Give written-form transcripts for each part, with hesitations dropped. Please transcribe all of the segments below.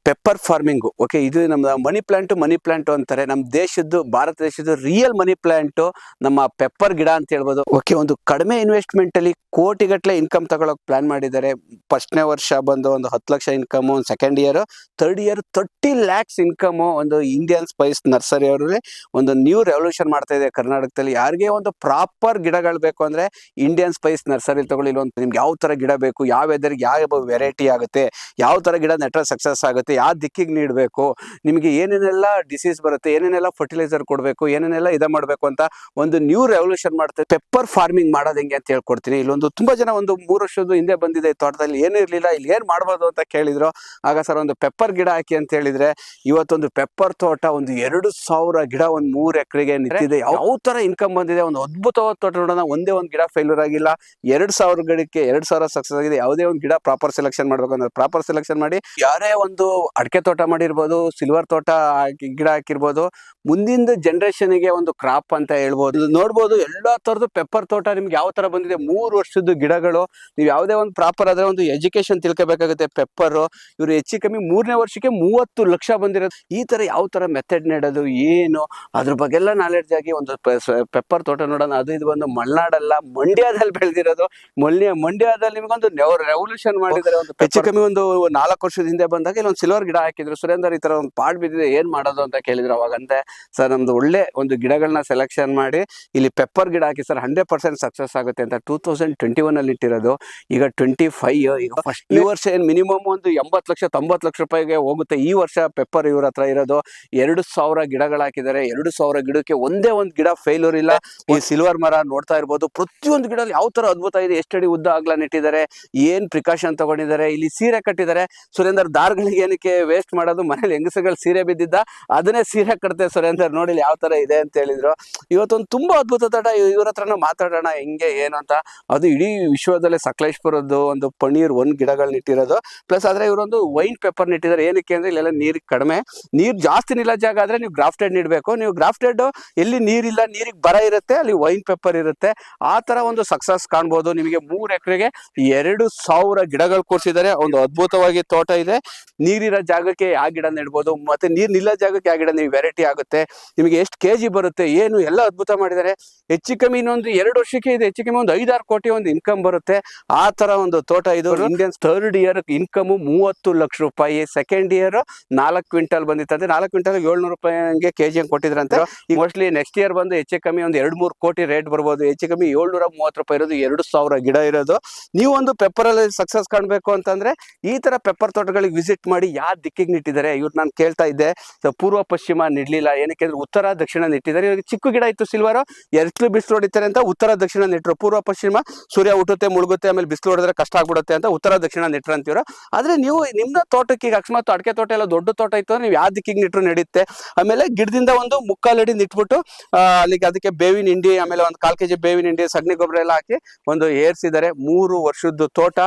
Pepper farming. Okay, ಇದು ನಮ್ಮ money plant ಅಂತಾರೆ. ನಮ್ಮ ದೇಶದ್ದು, ಭಾರತ ದೇಶದ ರಿಯಲ್ ಮನಿ ಪ್ಲಾಂಟ್ ನಮ್ಮ ಪೆಪ್ಪರ್ ಗಿಡ ಅಂತ ಹೇಳ್ಬೋದು. ಓಕೆ, ಒಂದು ಕಡಿಮೆ ಇನ್ವೆಸ್ಟ್ಮೆಂಟ್ ಅಲ್ಲಿ ಕೋಟಿಗಟ್ಟಲೆ ಇನ್ಕಮ್ ತಗೊಳಕ್ ಪ್ಲಾನ್ ಮಾಡಿದ್ದಾರೆ. ಫಸ್ಟ್ನೇ ವರ್ಷ ಬಂದು ಒಂದು 10 lakh income, second year, third year 30 lakhs income. ಒಂದು ಇಂಡಿಯನ್ ಸ್ಪೈಸ್ ನರ್ಸರಿ ಅವರಲ್ಲಿ ಒಂದು ನ್ಯೂ ರೆವಲ್ಯೂಷನ್ ಮಾಡ್ತಾ ಇದೆ ಕರ್ನಾಟಕದಲ್ಲಿ. ಯಾರಿಗೆ ಒಂದು ಪ್ರಾಪರ್ ಗಿಡಗಳು ಬೇಕು ಅಂದ್ರೆ ಇಂಡಿಯನ್ ಸ್ಪೈಸ್ ನರ್ಸರಿ ತಗೊಳ್ಳಿ. ನಿಮ್ಗೆ ಯಾವ ತರ ಗಿಡ ಬೇಕು, ಯಾವ ವೆದರ್ಗೆ ಯಾವ ವೆರೈಟಿ ಆಗುತ್ತೆ, ಯಾವ ತರ ಗಿಡ ನೆಟ್ರೆ ಸಕ್ಸಸ್ ಆಗುತ್ತೆ, ಯಾವ ದಿಕ್ಕಿಗೆ ನೀಡಬೇಕು, ನಿಮಗೆ ಏನೇನೆಲ್ಲ ಡಿಸೀಸ್ ಬರುತ್ತೆ, ಏನೇನೆಲ್ಲ ಫರ್ಟಿಲೈಸರ್ ಕೊಡಬೇಕು, ಏನೇನೆಲ್ಲ ಮಾಡಬೇಕು ಅಂತ ಒಂದು ನ್ಯೂ ರೆವಲ್ಯೂಷನ್ ಮಾಡ್ತಾರೆ. ಪೆಪ್ಪರ್ ಫಾರ್ಮಿಂಗ್ ಮಾಡೋದು ಹೆಂಗೆ ಅಂತ ಹೇಳ್ಕೊಡ್ತೀನಿ. ಇಲ್ಲೊಂದು ತುಂಬಾ ಜನ ಒಂದು 3 ವರ್ಷದ ಹಿಂದೆ ಬಂದಿದೆ, ತೋಟದಲ್ಲಿ ಏನೂ ಇರ್ಲಿಲ್ಲ, ಇಲ್ಲಿ ಏನ್ ಮಾಡ್ಬೋದು ಅಂತ ಕೇಳಿದ್ರು. ಆಗ ಸರ್ ಒಂದು ಪೆಪ್ಪರ್ ಗಿಡ ಹಾಕಿ ಅಂತ ಹೇಳಿದ್ರೆ ಇವತ್ತೊಂದು ಪೆಪ್ಪರ್ ತೋಟ ಒಂದು 2,000 ಗಿಡ ಒಂದು 3 ಎಕರೆಗೆ ನಿಂತಿದೆ. ಯಾವ ತರ ಇನ್ಕಮ್ ಬಂದಿದೆ, ಒಂದು ಅದ್ಭುತವಾದ ತೋಟ ನೋಡೋಣ. ಒಂದೇ ಒಂದು ಗಿಡ ಫೇಲ್ಯೂರ್ ಆಗಿಲ್ಲ, 2,000 ಗಿಡಕ್ಕೆ 2,000 ಸಕ್ಸಸ್ ಆಗಿದೆ. ಯಾವುದೇ ಒಂದು ಗಿಡ ಪ್ರಾಪರ್ ಸೆಲೆಕ್ಷನ್ ಮಾಡ್ಬೇಕು ಅಂದ್ರೆ ಪ್ರಾಪರ್ ಸೆಲೆಕ್ಷನ್ ಮಾಡಿ, ಯಾರೇ ಒಂದು ಅಡಿಕೆ ತೋಟ ಮಾಡಿರ್ಬೋದು, ಸಿಲ್ವರ್ ತೋಟ ಗಿಡ ಹಾಕಿರ್ಬೋದು, ಮುಂದಿನ ಜನರೇಷನ್ ಗೆ ಒಂದು ಕ್ರಾಪ್ ಅಂತ ಹೇಳ್ಬೋದು. ನೋಡ್ಬೋದು ಎಲ್ಲಾ ತರದ್ದು ಪೆಪ್ಪರ್ ತೋಟ ನಿಮ್ಗೆ ಯಾವ ತರ ಬಂದಿದೆ. 3 ವರ್ಷದ ಗಿಡಗಳು. ನೀವು ಯಾವುದೇ ಒಂದು ಪ್ರಾಪರ್ ಆದ್ರೆ ಒಂದು ಎಜುಕೇಶನ್ ತಿಳ್ಕೋಬೇಕಾಗುತ್ತೆ. ಪೆಪ್ಪರ್ ಇವರು ಹೆಚ್ಚು ಕಮ್ಮಿ 3ನೇ ವರ್ಷಕ್ಕೆ 30 ಲಕ್ಷ ಬಂದಿರೋದು. ಈ ತರ ಯಾವ ತರ ಮೆಥಡ್ ನೆಡೋದು ಏನು ಅದ್ರ ಬಗ್ಗೆ ಎಲ್ಲ ನಾಲೆಡ್ಜ್ ಆಗಿ ಒಂದು ಪೆಪ್ಪರ್ ತೋಟ ನೋಡೋಣ. ಅದು ಇದು ಒಂದು ಮಲೆನಾಡಲ್ಲ, ಮಂಡ್ಯದಲ್ಲಿ ಬೆಳೆದಿರೋದು. ಮಂಡ್ಯದಲ್ಲಿ ನಿಮ್ಗೊಂದು ರೆವಲ್ಯೂಷನ್ ಮಾಡಿದರೆ. ಒಂದು ಹೆಚ್ಚು ಕಮ್ಮಿ ಒಂದು 4 ವರ್ಷದ ಹಿಂದೆ ಬಂದಾಗ ಇಲ್ಲೊಂದು ಸಿಲ್ವರ್ ಗಿಡ ಹಾಕಿದ್ರು. ಸುರೇಂದರ್ ಈ ತರ ಒಂದು ಪಾಡ್ ಬಿದ್ದಿದೆ, ಏನ್ ಮಾಡೋದು ಅಂತ ಕೇಳಿದ್ರು. ಅವಾಗಂತೆ ಸರ್ ನಮ್ದು ಒಳ್ಳೆ ಒಂದು ಗಿಡಗಳನ್ನ ಸೆಲೆಕ್ಷನ್ ಮಾಡಿ ಇಲ್ಲಿ ಪೆಪ್ಪರ್ ಗಿಡ ಹಾಕಿ ಸರ್ 100% ಸಕ್ಸಸ್ ಆಗುತ್ತೆ ಅಂತ 2021 ಅಲ್ಲಿ ಇಟ್ಟಿರೋದು. ಈಗ 25 ಈಗ ಫಸ್ಟ್ ಈ ವರ್ಷ ಏನ್ ಮಿನಿಮಮ್ ಒಂದು 80 ಲಕ್ಷ 90 ಲಕ್ಷ ರೂಪಾಯಿಗೆ ಹೋಗುತ್ತೆ. ಈ ವರ್ಷ ಪೆಪ್ಪರ್ ಇವ್ರ ಹತ್ರ ಇರೋದು 2,000 ಗಿಡಗಳು ಹಾಕಿದ್ದಾರೆ. 2,000 ಗಿಡಕ್ಕೆ ಒಂದೇ ಒಂದು ಗಿಡ ಫೇಲ್ಯೂರ್ ಇಲ್ಲ. ಈ ಸಿಲ್ವರ್ ಮರ ನೋಡ್ತಾ ಇರ್ಬೋದು, ಪ್ರತಿಯೊಂದು ಗಿಡದಲ್ಲಿ ಯಾವ ತರ ಅದ್ಭುತ ಇದೆ. ಎಷ್ಟಡಿ ಉದ್ದ ಅಗಲ ನೆಟ್ಟಿದ್ದಾರೆ, ಏನ್ ಪ್ರಿಕಾಷನ್ ತಗೊಂಡಿದ್ದಾರೆ. ಇಲ್ಲಿ ಸೀರೆ ಕಟ್ಟಿದ್ದಾರೆ. ಸುರೇಂದರ್ ದಾರ್ಗಳಿಗೆ ಏನಕ್ಕೆ ವೇಸ್ಟ್ ಮಾಡೋದು, ಮನೇಲಿ ಹೆಂಗಸಗಳು ಸೀರೆ ಬಿದ್ದಿದ್ದ ಅದನ್ನೇ ಸೀರೆ ಕಟ್ತೆ ಸುರೇಂದರ್, ನೋಡಿ ಯಾವ ತರ ಇದೆ ಅಂತ ಹೇಳಿದ್ರು. ಇವತ್ತೊಂದು ತುಂಬಾ ಅದ್ಭುತ ತೋಟ. ಇವ್ರ ಹತ್ರನ ಮಾತಾಡೋಣ ಹೆಂಗೆ ಏನು ಅಂತ. ಅದು ಇಡೀ ವಿಶ್ವದಲ್ಲೇ ಸಕಲೇಶ್ಪುರದ್ದು ಒಂದು ಪನ್ನೀರ್ 1 ಗಿಡಗಳು ನೆಟ್ಟಿರೋದು. ಪ್ಲಸ್ ಆದ್ರೆ ಇವರೊಂದು ವೈನ್ ಪೆಪ್ಪರ್ ನೆಟ್ಟಿದ್ದಾರೆ. ಏನಕ್ಕೆ ಅಂದ್ರೆ ಇಲ್ಲೆಲ್ಲ ನೀರಿಗೆ ಕಡಿಮೆ, ನೀರ್ ಜಾಸ್ತಿ ನಿಲ್ಲ ಜಾಗ ಆದ್ರೆ ನೀವು ಗ್ರಾಫ್ಟೆಡ್ ನೀಡಬೇಕು. ನೀವು ಗ್ರಾಫ್ಟೆಡ್ ಎಲ್ಲಿ ನೀರಿಲ್ಲ, ನೀರಿಗೆ ಬರ ಇರುತ್ತೆ, ಅಲ್ಲಿ ವೈನ್ ಪೆಪ್ಪರ್ ಇರುತ್ತೆ. ಆ ತರ ಒಂದು ಸಕ್ಸಸ್ ಕಾಣ್ಬೋದು. ನಿಮಗೆ 3 ಎಕರೆಗೆ 2,000 ಗಿಡಗಳು ಕೂರಿಸಿದ್ದಾರೆ. ಒಂದು ಅದ್ಭುತವಾಗಿ ತೋಟ ಇದೆ. ನೀರಿರೋ ಜಾಗಕ್ಕೆ ಯಾವ ಗಿಡ ನೆಡ್ಬೋದು, ಮತ್ತೆ ನೀರ್ ನಿಲ್ಲ ಜಾಗಕ್ಕೆ ಯಾವ ಗಿಡ ನೀವು ವೆರೈಟಿ ಆಗುತ್ತೆ, ನಿಮಗೆ ಎಷ್ಟು kg ಬರುತ್ತೆ, ಏನು ಎಲ್ಲ ಅದ್ಭುತ ಮಾಡಿದ್ದಾರೆ. ಹೆಚ್ಚು ಕಮ್ಮಿ ಇನ್ನೊಂದು 2 ವರ್ಷಕ್ಕೆ ಇದೆ ಹೆಚ್ಚು ಕಮ್ಮಿ ಒಂದು 5-6 ಕೋಟಿ ಒಂದು ಇನ್ಕಮ್ ಬರುತ್ತೆ. ಆ ತರ ಒಂದು ತೋಟ ಇದು. Indian third year income 30 lakh ರೂಪಾಯಿ. ಸೆಕೆಂಡ್ ಇಯರ್ 4 ಕ್ವಿಂಟಲ್ ಬಂದಿತ್ತಂತೆ. 4 ಕ್ವಿಂಟಲ್ 700 ರೂಪಾಯಿಗೆ ಕೆಜಿ ಕೊಟ್ಟಿದ್ರಂತೆ. ಮೋಸ್ಟ್ಲಿ ನೆಕ್ಸ್ಟ್ ಇಯರ್ ಬಂದು ಹೆಚ್ಚು ಕಮ್ಮಿ ಒಂದು 2-3 ಕೋಟಿ ರೇಟ್ ಬರ್ಬೋದು. ಹೆಚ್ಚು ಕಮ್ಮಿ 730 ರೂಪಾಯಿ ಇರೋದು, 2,000 ಗಿಡ ಇರೋದು. ನೀವು ಒಂದು ಪೆಪ್ಪರ್ ಅಲ್ಲಿ ಸಕ್ಸಸ್ ಕಾಣಬೇಕು ಅಂತಂದ್ರೆ ಈ ತರ ಪೆಪ್ಪರ್ ತೋಟಗಳಿಗೆ ವಿಸಿಟ್ ಮಾಡಿ. ಯಾವ ದಿಕ್ಕಿಗೆ ನಿಟ್ಟಿದ್ದಾರೆ ಇವ್ರು ನಾನು ಕೇಳ್ತಾ ಇದ್ದೆ. ಪೂರ್ವ ಪಶ್ಚಿಮ ನಿಡ್ಲಿಲ್ಲ, ಏನಕ್ಕೆ ಅಂದ್ರೆ ಉತ್ತರ ದಕ್ಷಿಣ ನೆಟ್ಟಿದ್ದಾರೆ. ಇವಾಗ ಚಿಕ್ಕ ಗಿಡ ಇತ್ತು ಸಿಲ್ವರ್, ಎರ್ತ್ಲು ಬಿಸಿಲು ಹೊಡಿತಾರೆ ಅಂತ ಉತ್ತರ ದಕ್ಷಿಣ ನೆಟ್ಟರು. ಪೂರ್ವ ಪಶ್ಚಿಮ ಸೂರ್ಯ ಹುಟ್ಟುತ್ತೆ ಮುಳುಗುತ್ತೆ, ಆಮೇಲೆ ಬಿಸಿಲು ಹೊಡೆದ್ರೆ ಕಷ್ಟ ಆಗ್ಬಿಡುತ್ತೆ ಅಂತ ಉತ್ತರ ದಕ್ಷಿಣ ನೆಟ್ಟರು ಅಂತೀವ್ರು. ಆದ್ರೆ ನೀವು ನಿಮ್ದ ತೋಟಕ್ಕೆ ಈಗ ಅಕಸ್ಮಾತ್ ಅಡಿಕೆ ತೋಟ ಎಲ್ಲ ದೊಡ್ಡ ತೋಟ ಇತ್ತು ಅಂದ್ರೆ ನೀವು ಯಾವ ದಿಕ್ಕಿಗೆ ನಿಟ್ಟರು ನಡೆಯುತ್ತೆ. ಆಮೇಲೆ ಗಿಡದಿಂದ ಒಂದು 3/4 ಅಡಿ ನಿಟ್ಬಿಟ್ಟು ಅಲ್ಲಿಗೆ ಅದಕ್ಕೆ ಬೇವಿನ ಹಿಂಡಿ, ಆಮೇಲೆ ಒಂದು 1/4 kg ಬೇವಿನ ಹಿಂಡಿ, ಸಗಣಿ ಗೊಬ್ಬರ ಎಲ್ಲ ಹಾಕಿ ಒಂದು ಏರ್ಸಿದ್ದಾರೆ. 3 ವರ್ಷದ ತೋಟ,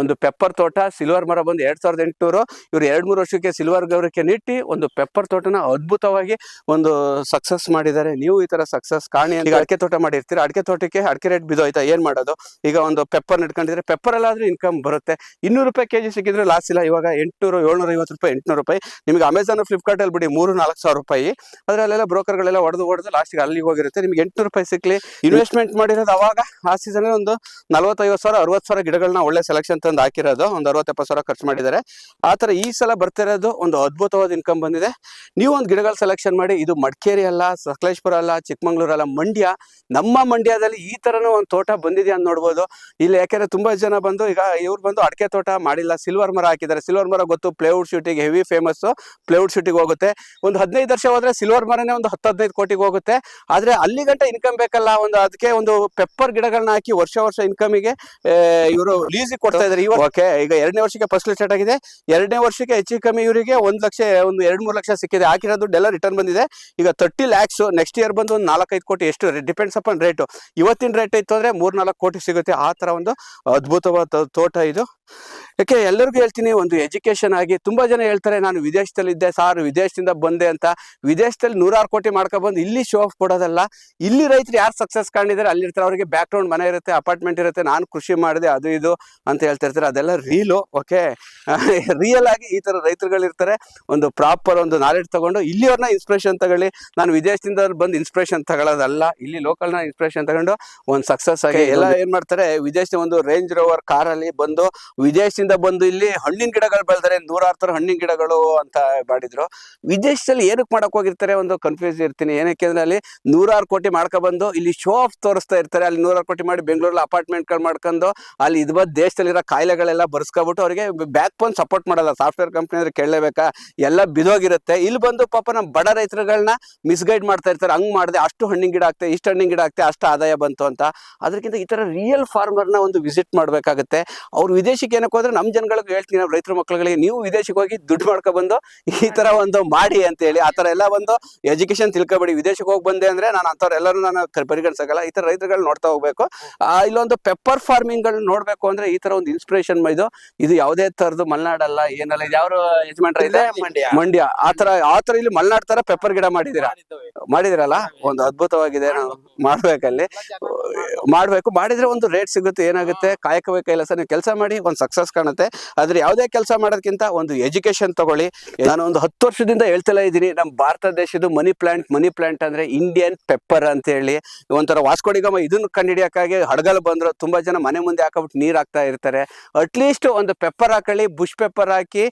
ಒಂದು ಪೆಪ್ಪರ್ ತೋಟ. ಸಿಲ್ವರ್ ಮರ ಬಂದು 2,800. ಇವ್ರು 2-3 ವರ್ಷಕ್ಕೆ ಸಿಲ್ವರ್ ಗೊಬ್ಬರಕ್ಕೆ ನಿಟ್ಟಿ ಒಂದು ಪೆಪ್ಪರ್ ತೋಟನ ಅದ್ಭುತವಾಗಿ ಒಂದು ಸಕ್ಸಸ್ ಮಾಡಿದ್ದಾರೆ. ನೀವು ಈ ತರ ಸಕ್ಸಸ್ ಕಾಣಿ. ಈಗ ಅಡಿಕೆ ತೋಟ ಮಾಡಿರ್ತೀರ, ಅಡಿಕೆ ತೋಟಕ್ಕೆ ಅಡಿಕೆ ರೇಟ್ ಬಿದ್ದೋಯ್ತಾ, ಏನ್ ಮಾಡೋದು? ಈಗ ಒಂದು ಪೆಪ್ಪರ್ ನೆಟ್ಕೊಂಡಿದ್ರೆ ಪೆಪ್ಪರ್ ಅಲ್ಲಾದ್ರೂ ಇನ್ಕಮ್ ಬರುತ್ತೆ. 200 ರೂಪಾಯಿ ಕೆಜಿ ಸಿಕ್ಕಿದ್ರೆ ಲಾಸ್ ಇಲ್ಲ. ಇವಾಗ 750 ರೂಪಾಯಿ 800 ರೂಪಾಯಿ ನಿಮ್ಗೆ ಅಮೆಝಾನ್ ಫ್ಲಿಪ್ಕಾರ್ಟ್ ಅಲ್ಲಿ ಬಿಡಿ 3-4 ಸಾವಿರ ರೂಪಾಯಿ. ಅದ್ರಲ್ಲೆಲ್ಲ ಬ್ರೋಕರ್ಗಳೆಲ್ಲ ಹೊಡೆದು ಲಾಸ್ಟ್ಗೆ ಅಲ್ಲಿಗೆ ಹೋಗಿರುತ್ತೆ. ನಿಮ್ಗೆ 800 ರೂಪಾಯಿ ಸಿಕ್ಲಿ. ಇನ್ವೆಸ್ಟ್ಮೆಂಟ್ ಮಾಡಿರೋದು ಅವಾಗ ಆ ಸೀಸನ್ ಒಂದು 40-50 ಸಾವಿರ 60 ಸಾವಿರ ಗಿಡಗಳನ್ನ ಒಳ್ಳೆ ಸೆಲೆಕ್ಷನ್ ತಂದು ಹಾಕಿರೋದು. ಒಂದು 60-70 ಸಾವಿರ ಖರ್ಚು ಮಾಡಿದ್ದಾರೆ. ಆ ತರ ಈ ಸಲ ಬರ್ತಿರೋದು ಒಂದು ಅದ್ಭುತವಾದ ಇನ್ಕಮ್ ಬಂದಿದೆ. ನೀವು ಒಂದು ಗಿಡಗಳ ಸೆಲೆಕ್ಷನ್ ಮಾಡಿ. ಇದು ಮಡಿಕೇರಿ ಅಲ್ಲ, ಸಕಲೇಶ್ಪುರ ಅಲ್ಲ, ಚಿಕ್ಕಮಂಗ್ಳೂರು ಅಲ್ಲ, ಮಂಡ್ಯ. ನಮ್ಮ ಮಂಡ್ಯದಲ್ಲಿ ಈ ತರನೂ ಒಂದು ತೋಟ ಬಂದಿದೆ ಅಂತ ನೋಡ್ಬೋದು ಇಲ್ಲಿ. ಯಾಕೆಂದ್ರೆ ತುಂಬಾ ಜನ ಬಂದು ಈಗ ಇವ್ರು ಬಂದು ಅಡಿಕೆ ತೋಟ ಮಾಡಿಲ್ಲ, ಸಿಲ್ವರ್ ಮರ ಹಾಕಿದ್ದಾರೆ. ಸಿಲ್ವರ್ ಮರ ಗೊತ್ತು, ಪ್ಲೇವುಡ್ ಶೂಟಿಗೆ ಹೆವಿ ಫೇಮಸ್. ಪ್ಲೇವುಡ್ ಶೂಟಿಗೆ ಹೋಗುತ್ತೆ. ಒಂದು 15 ವರ್ಷ ಹೋದ್ರೆ ಸಿಲ್ವರ್ ಮರನೇ ಒಂದು 10-15 ಕೋಟಿಗೆ ಹೋಗುತ್ತೆ. ಆದ್ರೆ ಅಲ್ಲಿ ಗಂಟ ಇನ್ಕಮ್ ಬೇಕಲ್ಲ, ಒಂದು ಅದಕ್ಕೆ ಒಂದು ಪೆಪ್ಪರ್ ಗಿಡಗಳನ್ನ ಹಾಕಿ ವರ್ಷ ಇನ್ಕಮಿಗೆ ಇವರು ಲೀಸಿಗೆ ಕೊಡ್ತಾ ಇದ್ದಾರೆ. ಓಕೆ, ಈಗ 2ನೇ ವರ್ಷಕ್ಕೆ ಫಸ್ಟ್ ಸ್ಟಾರ್ಟ್ ಆಗಿದೆ. 2ನೇ ವರ್ಷಕ್ಕೆ ಹೆಚ್ಚು ಕಮ್ಮಿ ಇವರಿಗೆ 1 ಲಕ್ಷ, ಒಂದು 2-3 ಲಕ್ಷ ಸಿಕ್ಕಿದೆ. ಹಾಕಿರೋ ದುಡ್ಡು ಎಲ್ಲ ರಿಟರ್ನ್ ಬಂದಿದೆ. ಈಗ 30 lakhs. ನೆಕ್ಸ್ಟ್ ಇಯರ್ ಬಂದು ಒಂದು 4-5 ಕೋಟಿ, ಎಷ್ಟು ಡಿಪೆಂಡ್ಸ್ ಅಪಾನ್ ರೇಟು. ಇವತ್ತಿನ ರೇಟ್ ಇತ್ತು ಅಂದ್ರೆ 3-4 ಕೋಟಿ ಸಿಗುತ್ತೆ. ಆ ತರ ಒಂದು ಅದ್ಭುತವಾದ ತೋಟ ಇದು. ಯಾಕೆ ಎಲ್ಲರಿಗೂ ಹೇಳ್ತೀನಿ, ಒಂದು ಎಜುಕೇಶನ್ ಆಗಿ ತುಂಬಾ ಜನ ಹೇಳ್ತಾರೆ ನಾನು ವಿದೇಶದಲ್ಲಿದ್ದೆ ಸಾರ್, ವಿದೇಶದಿಂದ ಬಂದೆ ಅಂತ. ವಿದೇಶದಲ್ಲಿ 100 ಕೋಟಿ ಮಾಡ್ಕೊಬಂದು ಇಲ್ಲಿ ಶೋ ಆಫ್ ಕೊಡೋದಲ್ಲ. ಇಲ್ಲಿ ರೈತರು ಯಾರು ಸಕ್ಸಸ್ ಕಾಣಿದ್ದಾರೆ ಅಲ್ಲಿರ್ತಾರೆ, ಅವರಿಗೆ ಬ್ಯಾಕ್ ಗ್ರೌಂಡ್ ಮನೆ ಇರುತ್ತೆ, ಅಪಾರ್ಟ್ಮೆಂಟ್ ಇರುತ್ತೆ, ನಾನು ಕೃಷಿ ಮಾಡಿದೆ ಅದು ಇದು ಅಂತ ಹೇಳ್ತಿರ್ತಾರೆ. ಅದೆಲ್ಲ ರೀಲು. ಓಕೆ, ರಿಯಲ್ ಆಗಿ ಈ ತರ ರೈತರುಗಳಿರ್ತಾರೆ. ಒಂದು ಪ್ರಾಪರ್ ಒಂದು ನಾಲೆಡ್ಜ್ ತಗೊಂಡು ಇಲ್ಲಿಯವ್ರನ್ನ ಇನ್ಸ್ಪಿರೇಷನ್ ತಗೊಳ್ಳಿ. ನಾನು ವಿದೇಶದಿಂದ ಬಂದು ಇನ್ಸ್ಪಿರೇಷನ್ ತಗೊಳ್ಳೋದಲ್ಲ, ಇಲ್ಲಿ ಲೋಕಲ್ನ ಇನ್ಸ್ಪಿರೇಷನ್ ತಗೊಂಡು ಒಂದು ಸಕ್ಸಸ್ ಆಗಿ ಎಲ್ಲ ಏನ್ ಮಾಡ್ತಾರೆ, ವಿದೇಶದ ಒಂದು ರೇಂಜ್ ರೋವರ್ ಕಾರಲ್ಲಿ ಬಂದು ವಿದೇಶದಿಂದ ಬಂದು ಇಲ್ಲಿ ಹಣ್ಣಿನ ಗಿಡಗಳು ಬೆಳೆದರೆ 106 ತರ ಹಣ್ಣಿನ ಗಿಡಗಳು ಅಂತ ಮಾಡಿದ್ರು. ವಿದೇಶದಲ್ಲಿ ಏನಕ್ಕೆ ಮಾಡಕ್ ಹೋಗಿರ್ತಾರೆ, ಒಂದು ಕನ್ಫ್ಯೂಸ್ ಇರ್ತೀನಿ. ಏನಕ್ಕೆ ಅಂದ್ರೆ ಅಲ್ಲಿ 106 ಕೋಟಿ ಮಾಡ್ಕೊಬಂದು ಇಲ್ಲಿ ಶೋ ಆಫ್ ತೋರಿಸ್ತಾ ಇರ್ತಾರೆ. ಅಲ್ಲಿ 106 ಕೋಟಿ ಮಾಡಿ ಬೆಂಗಳೂರಲ್ಲಿ ಅಪಾರ್ಟ್ಮೆಂಟ್ಗಳು ಮಾಡ್ಕೊಂಡು ಅಲ್ಲಿ ಇದು ಬಂದು ದೇಶದಲ್ಲಿರೋ ಕಾಯಿಲೆಗಳೆಲ್ಲ ಬರ್ಸ್ಕೊಬಿಟ್ಟು ಅವರಿಗೆ ಬ್ಯಾಕ್ ಬೋನ್ ಸಪೋರ್ಟ್ ಮಾಡಲ್ಲ. ಸಾಫ್ಟ್ವೇರ್ ಕಂಪ್ನಿ ಅಂದ್ರೆ ಕೇಳಲೇಬೇಕಾ, ಎಲ್ಲ ಬಿದೋಗಿರುತ್ತೆ. ಇಲ್ಲಿ ಬಂದು ಪಾಪ ನಮ್ಮ ಬಡ ರೈತರುಗಳನ್ನ ಮಿಸ್ಗೈಡ್ ಮಾಡ್ತಾ ಇರ್ತಾರೆ. ಹಂಗ್ ಮಾಡಿದೆ, ಅಷ್ಟು ಹಣ್ಣಿನ ಗಿಡ ಆಗ್ತದೆ, ಇಷ್ಟು ಹಣ್ಣಿನ ಗಿಡ ಆಗ್ತದೆ, ಅಷ್ಟು ಆದಾಯ ಬಂತು ಅಂತ. ಅದಕ್ಕಿಂತ ಈ ತರ ರಿಯಲ್ ಫಾರ್ಮರ್ನ ಒಂದು ವಿಸಿಟ್ ಮಾಡ್ಬೇಕಾಗುತ್ತೆ. ಅವ್ರು ವಿದೇಶಕ್ಕೆ ಏನಕ್ಕೆ ಹೋದ್ರೆ ನಮ್ಮ ಜನಗಳಿಗೆ ಹೇಳ್ತೀನಿ, ನಾವು ರೈತರ ಮಕ್ಕಳುಗಳಿಗೆ, ನೀವು ವಿದೇಶಕ್ಕೆ ಹೋಗಿ ದುಡ್ಡು ಮಾಡ್ಕೊಬಂದು ಈ ತರ ಒಂದು ಮಾಡಿ ಅಂತ ಹೇಳಿ. ಆ ತರ ಎಲ್ಲ ಒಂದು ಎಜುಕೇಶನ್ ತಿಳ್ಕೊಬೇಡಿ. ವಿದೇಶಕ್ಕೆ ಹೋಗಿ ಬಂದೆ ಅಂದ್ರೆ ನಾನು ಅಂಥವ್ರೆಲ್ಲರೂ ನಾನು ಪರಿಗಣಿಸಲ್ಲ. ಈ ತರ ರೈತರುಗಳು ನೋಡ್ತಾ ಹೋಗ್ಬೇಕು. ಇಲ್ಲೊಂದು ಪೆಪ್ಪರ್ ಫಾರ್ಮಿಂಗ್ ಗಳು ನೋಡ್ಬೇಕು ಅಂದ್ರೆ ಈ ತರ ಒಂದು ಇನ್ಸ್ಪಿರೇಷನ್ ಇದು ಯಾವುದೇ ತರದ್ದು ಮಲೆನಾಡಲ್ಲ ಏನಲ್ಲ. ಇದು ಯಾವ ಯಜಮಾನ್ರ ಇದೆ, ಮಂಡ್ಯ. ಆ ತರ ಇಲ್ಲಿ ಮಲೆನಾಡ್ ತರ ಪೆಪ್ಪರ್ ಗಿಡ ಮಾಡಿದಿರಲ್ಲ, ಒಂದು ಅದ್ಭುತವಾಗಿದೆ. ನಾವು ಮಾಡ್ಬೇಕಲ್ಲಿ, ಮಾಡಿದ್ರೆ ಒಂದು ರೇಟ್ ಸಿಗುತ್ತೆ. ಏನಾಗುತ್ತೆ, ಕಾಯಕವೇ ಕೈಲಾಸ. ನೀವು ಕೆಲಸ ಮಾಡಿ ಒಂದು ಸಕ್ಸಸ್ ಕಾಣುತ್ತೆ. ಆದ್ರೆ ಯಾವುದೇ ಕೆಲಸ ಮಾಡೋದಕ್ಕಿಂತ ಒಂದು ಎಜುಕೇಶನ್ ತಗೊಳ್ಳಿ. ನಾನು ಒಂದು 10 ವರ್ಷದಿಂದ ಹೇಳ್ತಲೇ ಇದ್ದೀನಿ, ನಮ್ಮ ಭಾರತ ದೇಶದ ಮನಿ ಪ್ಲಾಂಟ್ ಅಂದ್ರೆ ಇಂಡಿಯನ್ ಪೆಪ್ಪರ್ ಅಂತ ಹೇಳಿ. ಒಂಥರ ವಾಸ್ಕೋಡಿಗಮ ಇದನ್ನು ಕಂಡುಹಿಡಿಯಕ್ಕಾಗಿ ಹಡಗಲ್ ಬಂದ್ರು. ತುಂಬಾ ಜನ ಮನೆ ಮುಂದೆ ಹಾಕಬಿಟ್ಟು ನೀರ್ ಹಾಕ್ತಾ ಇರ್ತಾರೆ. ಅಟ್ಲೀಸ್ಟ್ ಒಂದು ಪೆಪ್ಪರ್ ಹಾಕೊಳ್ಳಿ, ಬುಷ್ ಪೆಪ್ಪರ್ ಹಾಕಿ.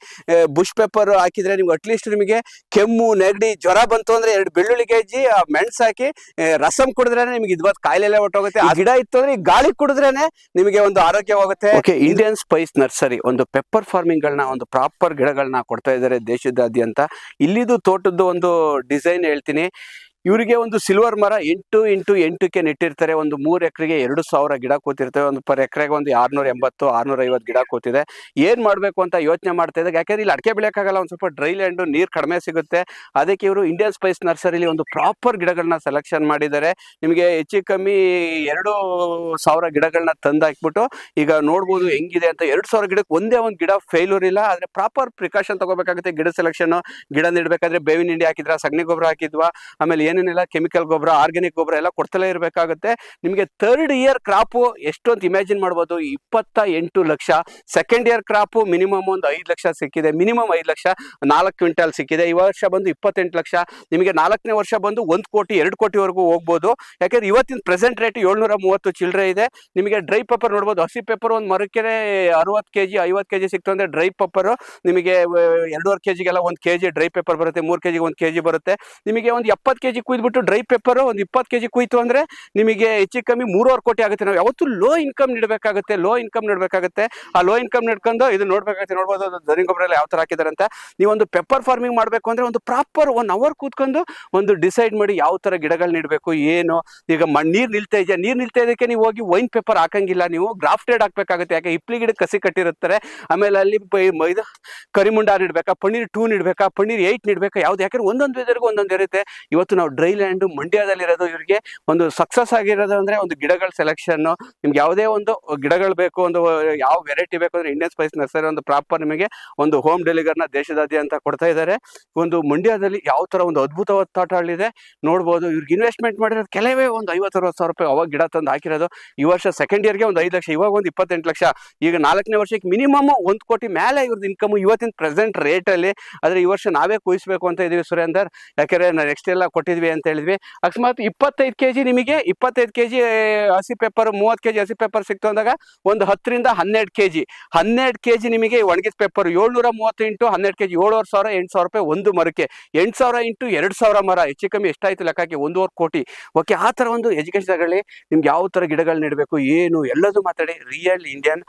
ಬುಷ್ ಪೆಪ್ಪರ್ ಹಾಕಿದ್ರೆ ನಿಮ್ಗೆ ಅಟ್ಲೀಸ್ಟ್ ನಿಮಗೆ ಕೆಮ್ಮು ನೆಗಡಿ ಜ್ವರ ಬಂತು ಅಂದ್ರೆ 2 ಬೆಳ್ಳುಳ್ಳಿ ಗೆಜ್ಜಿ ಮೆಣಸು ಹಾಕಿ ರಸಂ ಕುಡಿದ್ರೇನೆ ನಿಮ್ಗೆ ಇದ್ವತ್ತು ಕಾಯಿಲೆ ಹೊಟ್ಟೋಗುತ್ತೆ. ಆ ಗಿಡ ಇತ್ತು ಅಂದ್ರೆ ಗಾಳಿ ಕುಡಿದ್ರೇನೆ ನಿಮಗೆ ಒಂದು ಆರೋಗ್ಯ ಹೋಗುತ್ತೆ. ಇಂಡಿಯನ್ ಸ್ಪೈಸ್ ನರ್ಸರಿ ಒಂದು ಪೆಪ್ಪರ್ ಫಾರ್ಮಿಂಗ್ ಗಳನ್ನ, ಒಂದು ಪ್ರಾಪರ್ ಗಿಡಗಳನ್ನ ಕೊಡ್ತಾ ಇದ್ದಾರೆ ದೇಶದಾದ್ಯಂತ. ಇಲ್ಲಿದು ತೋಟದ್ದು ಒಂದು ಡಿಸೈನ್ ಹೇಳ್ತೀನಿ. ಇವರಿಗೆ ಒಂದು ಸಿಲ್ವರ್ ಮರ 8x8ಕ್ಕೆ ನೆಟ್ಟಿರ್ತಾರೆ. ಒಂದು 3 ಎಕರೆಗೆ 2,000 ಗಿಡ ಕೂತಿರ್ತವೆ. ಒಂದು ಪರ್ ಎಕರೆಗೆ ಒಂದು 680-650 ಗಿಡ ಕೂತಿದೆ. ಏನ್ ಮಾಡ್ಬೇಕು ಅಂತ ಯೋಚನೆ ಮಾಡ್ತಾ ಇದ್ದಾಗ, ಯಾಕಂದ್ರೆ ಇಲ್ಲಿ ಅಡಿಕೆ ಬೆಳೆಯಕ್ಕಾಗಲ್ಲ, ಒಂದು ಸ್ವಲ್ಪ ಡ್ರೈ ಲ್ಯಾಂಡ್, ನೀರ್ ಕಡಿಮೆ ಸಿಗುತ್ತೆ. ಅದಕ್ಕೆ ಇವರು ಇಂಡಿಯನ್ ಸ್ಪೈಸ್ ನರ್ಸರಿಲಿ ಒಂದು ಪ್ರಾಪರ್ ಗಿಡಗಳನ್ನ ಸೆಲೆಕ್ಷನ್ ಮಾಡಿದ್ದಾರೆ. ನಿಮಗೆ ಹೆಚ್ಚು ಕಮ್ಮಿ 2,000 ಗಿಡಗಳನ್ನ ತಂದು ಹಾಕ್ಬಿಟ್ಟು ಈಗ ನೋಡ್ಬೋದು ಹೆಂಗಿದೆ ಅಂತ. 2,000 ಗಿಡಕ್ಕೆ ಒಂದೇ ಒಂದು ಗಿಡ ಫೇಲ್ಯೂರ್ ಇಲ್ಲ. ಆದ್ರೆ ಪ್ರಾಪರ್ ಪ್ರಿಕಾಷನ್ ತಗೋಬೇಕಾಗುತ್ತೆ. ಗಿಡ ಸೆಲೆಕ್ಷನ್, ಗಿಡ ನೆಡ್ಬೇಕಾದ್ರೆ ಬೇವಿನ ಹಿಂಡಿ ಹಾಕಿದ್ರಾ, ಸಗಣಿ ಗೊಬ್ಬರ ಹಾಕಿದ್ವಾ, ಆಮೇಲೆ ಏನೇನಿಲ್ಲ ಕೆಮಿಕಲ್ ಗೊಬ್ಬರ, ಆರ್ಗ್ಯಾನಿಕ್ ಗೊಬ್ಬರ ಎಲ್ಲ ಕೊಡ್ತಲೇ ಇರಬೇಕಾಗುತ್ತೆ. ನಿಮಗೆ 3rd ಇಯರ್ ಕ್ರಾಪು ಎಷ್ಟು ಅಂತ ಇಮ್ಯಾಜಿನ್ ಮಾಡ್ಬೋದು, 28 lakh. 2nd year crop minimum ಒಂದು 5 ಲಕ್ಷ ಸಿಕ್ಕಿದೆ. ಮಿನಿಮಮ್ 5 ಲಕ್ಷ, 4 ಕ್ವಿಂಟಲ್ ಸಿಕ್ಕಿದೆ. ಈ ವರ್ಷ ಬಂದು 28 ಲಕ್ಷ. ನಿಮಗೆ 4ನೇ ವರ್ಷ ಬಂದು 1 ಕೋಟಿ 2 ಕೋಟಿವರೆಗೂ ಹೋಗ್ಬೋದು. ಯಾಕಂದ್ರೆ ಇವತ್ತಿನ ಪ್ರೆಸೆಂಟ್ ರೇಟ್ 730 ಚಿಲ್ಲರೆ ಇದೆ. ನಿಮಗೆ ಡ್ರೈ ಪೆಪ್ಪರ್ ನೋಡ್ಬೋದು. ಹಸಿ ಪೆಪ್ಪರ್ ಒಂದು ಮರಕ್ಕೆ 60 kg 50 kg ಸಿಕ್ತು ಅಂದ್ರೆ ಡ್ರೈ ಪೆಪ್ಪರ್ ನಿಮಗೆ 2.5 kgಗೆಲ್ಲ 1 kg ಡ್ರೈ ಪೆಪ್ಪರ್ ಬರುತ್ತೆ. 3 kg 1 kg ಬರುತ್ತೆ. ನಿಮಗೆ ಒಂದು 70 kg ಕುಯ್ದ್ಬಿಟ್ಟು ಡ್ರೈ ಪೆಪ್ಪರ್ ಒಂದು 20 kg ಕುಯ್ತು ಅಂದ್ರೆ ನಿಮಗೆ ಹೆಚ್ಚು ಕಮ್ಮಿ 3.5 ಕೋಟಿ ಆಗುತ್ತೆ. ನಾವು ಯಾವತ್ತು ಲೋ ಇನ್ಕಮ್ ನೀಡಬೇಕಾಗುತ್ತೆ. ಆ ಲೋ ಇನ್ಕಮ್ ನೀಡ್ಕೊಂಡು ಇದು ನೋಡ್ಬೇಕಾಗುತ್ತೆ. ನೋಡ್ಬೋದು ದನಿ ಗೊಬ್ಬರ ಎಲ್ಲ ಯಾವ ತರ ಹಾಕಿದಾರೆ ಅಂತ. ನೀವೊಂದು ಪೆಪ್ಪರ್ ಫಾರ್ಮಿಂಗ್ ಮಾಡ್ಬೇಕು ಅಂದ್ರೆ ಒಂದು ಪ್ರಾಪರ್ 1 ಅವರ್ ಕೂತ್ಕೊಂಡು ಒಂದು ಡಿಸೈಡ್ ಮಾಡಿ ಯಾವ ತರ ಗಿಡಗಳು ನೀಡಬೇಕು ಏನು. ಈಗ ನೀರ್ ನಿಲ್ತಾ ಇದಕ್ಕೆ ನೀವು ಹೋಗಿ ವೈನ್ ಪೆಪ್ಪರ್ ಹಾಕಂಗಿಲ್ಲ, ನೀವು ಗ್ರಾಫ್ಟೆಡ್ ಹಾಕ್ಬೇಕಾಗುತ್ತೆ. ಯಾಕೆ ಹಿಪ್ಲಿ ಗಿಡಕ್ಕೆ ಕಸಿ ಕಟ್ಟಿರುತ್ತಾರೆ. ಆಮೇಲೆ ಅಲ್ಲಿ ಇದು ಕರಿಮುಂಡ ನೀಡ್ಬೇಕಾ, ಪನ್ನೀರ್ 2 ನೀಡ್ಬೇಕಾ, ಪನ್ನೀರ್ 8 ನೀಡ್ಬೇಕಾ, ಯಾವ್ದು. ಯಾಕಂದ್ರೆ ಒಂದೊಂದು ವೆದರ್ಗೂ ಒಂದೊಂದು ಇರುತ್ತೆ. ಇವತ್ತು ನಾವು ಡ್ರೈ ಲ್ಯಾಂಡ್ ಮಂಡ್ಯದಲ್ಲಿರೋದು. ಇವರಿಗೆ ಒಂದು ಸಕ್ಸಸ್ ಆಗಿರೋದು ಅಂದ್ರೆ ಒಂದು ಗಿಡಗಳ ಸೆಲೆಕ್ಷನ್. ನಿಮ್ಗೆ ಯಾವುದೇ ಒಂದು ಗಿಡಗಳು ಬೇಕು, ಒಂದು ಯಾವ ವೆರೈಟಿ ಬೇಕು ಅಂದ್ರೆ ಇಂಡಿಯನ್ ಸ್ಪೈಸ್ ನರ್ಸರಿ ಒಂದು ಪ್ರಾಪರ್ ನಿಮಗೆ ಒಂದು ಹೋಮ್ ಡೆಲಿವರಿನ ದೇಶದಾದ್ಯಂತ ಕೊಡ್ತಾ ಇದ್ದಾರೆ. ಒಂದು ಮಂಡ್ಯದಲ್ಲಿ ಯಾವ ತರ ಒಂದು ಅದ್ಭುತವಾದ ತೋಟಗಳಿದೆ ನೋಡ್ಬೋದು. ಇವ್ರಿಗೆ ಇನ್ವೆಸ್ಟ್ಮೆಂಟ್ ಮಾಡಿರೋದು ಕೆಲವೇ ಒಂದು 50-60 ಸಾವಿರ ರೂಪಾಯಿ ಅವಾಗ ಗಿಡ ತಂದು ಹಾಕಿರೋದು. ಈ ವರ್ಷ 2nd ಇಯರ್ಗೆ ಒಂದು 5 ಲಕ್ಷ, ಇವಾಗ ಒಂದು 28 ಲಕ್ಷ. ಈಗ 4ನೇ ವರ್ಷಕ್ಕೆ ಮಿನಿಮಮ್ 1 ಕೋಟಿ ಮೇಲೆ ಇವ್ರದ್ದು ಇನ್ಕಮ್ ಇವತ್ತಿನ ಪ್ರೆಸೆಂಟ್ ರೇಟ್ ಅಲ್ಲಿ. ಆದ್ರೆ ಈ ವರ್ಷ ನಾವೇ ಕುಯಿಸ್ಬೇಕು ಅಂತ ಇದೀವಿ ಸುರೇಂದರ್. ಯಾಕಂದ್ರೆ ನೆಕ್ಸ್ಟ್ ಎಲ್ಲ ಕೊಟ್ಟಿದ್ವಿ ಅಂತ ಹೇಳಿದ್ವಿ. ಅಕಸ್ಮಾತ್ 25 kg ನಿಮಗೆ 25 kg ಹಸಿ ಪೆಪ್ಪರ್, 30 kg ಹಸಿ ಪೆಪ್ಪರ್ ಸಿಕ್ತು ಅಂದಾಗ ಒಂದು 10ರಿಂದ 12 kg ನಿಮಗೆ ಒಣಗಿದ ಪೆಪ್ಪರ್. 730 ಇಂಟು 12 kg 7,500 8,000 ರೂಪಾಯಿ ಒಂದು ಮರಕ್ಕೆ. 8,000 ಇಂಟು 2,000 ಮರ, ಹೆಚ್ಚು ಕಮ್ಮಿ ಎಷ್ಟಾಯ್ತು ಲೆಕ್ಕಕ್ಕೆ 1.5 ಕೋಟಿ. ಓಕೆ, ಆ ತರ ಒಂದು ಎಜುಕೇಶನ್ ತಗೊಳ್ಳಿ. ನಿಮ್ಗೆ ಯಾವ ತರ ಗಿಡಗಳು ನೀಡಬೇಕು ಏನು ಎಲ್ಲದೂ ಮಾತಾಡಿ. ರಿಯಲ್ ಇಂಡಿಯನ್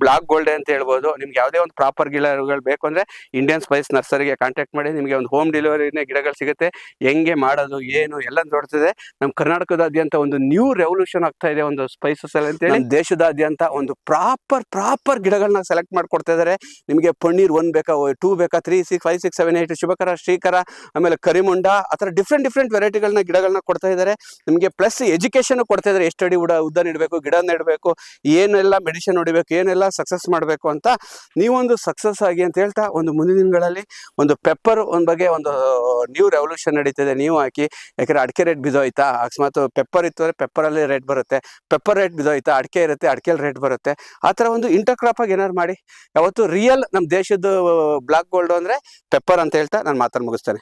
ಬ್ಲಾಕ್ ಗೋಲ್ಡ್ ಅಂತ ಹೇಳ್ಬೋದು. ನಿಮ್ಗೆ ಯಾವುದೇ ಒಂದು ಪ್ರಾಪರ್ ಗಿಡಗಳು ಬೇಕು ಅಂದ್ರೆ ಇಂಡಿಯನ್ ಸ್ಪೈಸ್ ನರ್ಸರಿಗೆ ಕಾಂಟ್ಯಾಕ್ಟ್ ಮಾಡಿ. ನಿಮಗೆ ಒಂದು ಹೋಮ್ ಡೆಲಿವರಿನೇ ಗಿಡಗಳು ಸಿಗುತ್ತೆ. ಹೆಂಗೆ ಮಾಡೋದು ಏನು ಎಲ್ಲ ನೋಡ್ತಿದೆ. ನಮ್ಮ ಕರ್ನಾಟಕದಾದ್ಯಂತ ಒಂದು ನ್ಯೂ ರೆವಲ್ಯೂಷನ್ ಆಗ್ತಾ ಇದೆ ಒಂದು ಸ್ಪೈಸಸ್ ಅಲ್ಲಿ ಅಂತ ಹೇಳಿ ದೇಶದಾದ್ಯಂತ ಒಂದು ಪ್ರಾಪರ್ ಗಿಡಗಳನ್ನ ಸೆಲೆಕ್ಟ್ ಮಾಡ್ಕೊಡ್ತಾ ಇದಾರೆ. ನಿಮಗೆ ಪನ್ನೀರ್ 1 ಬೇಕಾ, 2 ಬೇಕಾ, 3, 6, 5, 6, 7, 8 ಶುಭಕರ, ಶ್ರೀಕರ, ಆಮೇಲೆ ಕರಿಮುಂಡ, ಆ ಥರ ಡಿಫ್ರೆಂಟ್ ವೆರೈಟಿಗಳನ್ನ ಗಿಡಗಳನ್ನ ಕೊಡ್ತಾ ಇದ್ದಾರೆ ನಿಮಗೆ. ಪ್ಲಸ್ ಎಜುಕೇಶನ್ ಕೊಡ್ತಾ ಇದ್ದಾರೆ, ಎಷ್ಟು ಅಡಿ ಉದ್ದ ನೆಡಬೇಕು, ಗಿಡ ನೆಡಬೇಕು, ಏನೆಲ್ಲ ಮೆಡಿಸಿನ್ ಹೊಡಿಬೇಕು, ಏನೆಲ್ಲ ಸಕ್ಸಸ್ ಮಾಡಬೇಕು ಅಂತ. ನೀವೊಂದು ಸಕ್ಸಸ್ ಆಗಿ ಅಂತ ಹೇಳ್ತಾ ಒಂದು ಮುಂದಿನ ದಿನಗಳಲ್ಲಿ ಒಂದು ಪೆಪ್ಪರ್ ಬಗ್ಗೆ ಒಂದು ನ್ಯೂ ರೆವಲ್ಯೂಷನ್ ನಡೀತಿದೆ. ನೀವು ಹಾಕಿ, ಯಾಕಂದ್ರೆ ಅಡಿಕೆ ರೇಟ್ ಬಿದ್ದೋಯ್ತಾ, ಅಕಸ್ಮಾತ್ ಪೆಪ್ಪರ್ ಇತ್ತು ಅಂದರೆ ಪೆಪ್ಪರಲ್ಲಿ ರೇಟ್ ಬರುತ್ತೆ, ಪೆಪ್ಪರ್ ರೇಟ್ ಬಿದ್ದೋಯ್ತಾ ಅಡಿಕೆ ಇರುತ್ತೆ, ಅಡಿಕೆಯಲ್ಲಿ ರೇಟ್ ಬರುತ್ತೆ. ಆ ಥರ ಒಂದು ಇಂಟರ್ ಕ್ರಾಪ್ ಆಗಿ ಏನಾರು ಮಾಡಿ. ಯಾವತ್ತು ರಿಯಲ್ ನಮ್ಮ ದೇಶದ ಬ್ಲಾಕ್ ಗೋಲ್ಡ್ ಅಂದರೆ ಪೆಪ್ಪರ್ ಅಂತ ಹೇಳ್ತಾ ನಾನು ಮಾತನ್ನು ಮುಗಿಸ್ತೇನೆ.